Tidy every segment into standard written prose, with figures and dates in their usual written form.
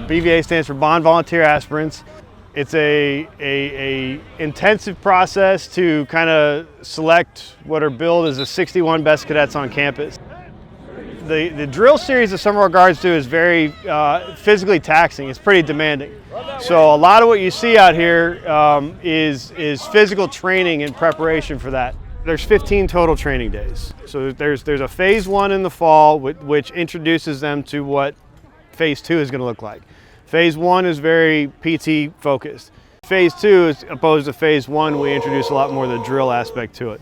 BVA stands for Bond Volunteer Aspirants. It's a intensive process to kind of select what are billed as the 61 best cadets on campus. The drill series the Summerall Guards do is very physically taxing. It's pretty demanding. So a lot of what you see out here is physical training in preparation for that. There's 15 total training days. So there's a phase 1 in the fall, which introduces them to what phase 2 is going to look like. Phase 1 is very PT focused. Phase 2, as opposed to phase 1, we introduce a lot more of the drill aspect to it.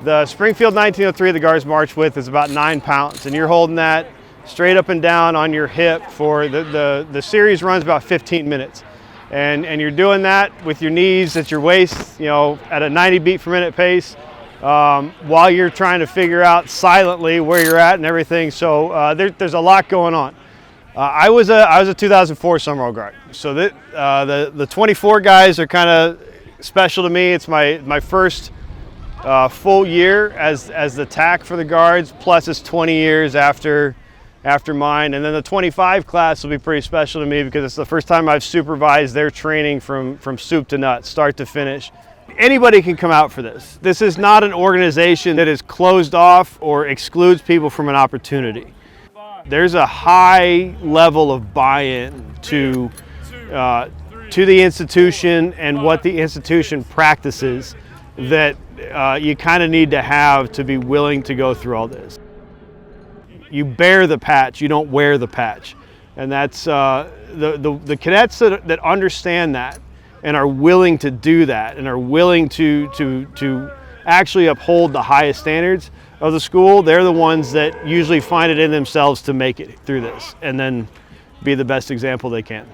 The Springfield 1903 the Guards march with is about 9 pounds, and you're holding that straight up and down on your hip for the series runs about 15 minutes. And you're doing that with your knees at your waist, at a 90 beat per minute pace, while you're trying to figure out silently where you're at and everything. So there's a lot going on. I was a 2004 Summerall Guard, so the 24 guys are kind of special to me. It's my first full year as the TAC for the Guards, plus it's 20 years after mine. And then the 25 class will be pretty special to me because it's the first time I've supervised their training from soup to nuts, start to finish. Anybody can come out for this. This is not an organization that is closed off or excludes people from an opportunity. There's a high level of buy-in to the institution and what the institution practices that you kind of need to have to be willing to go through all this. You bear the patch, you don't wear the patch. And that's the cadets that understand that and are willing to do that and are willing to actually uphold the highest standards of the school, they're the ones that usually find it in themselves to make it through this and then be the best example they can.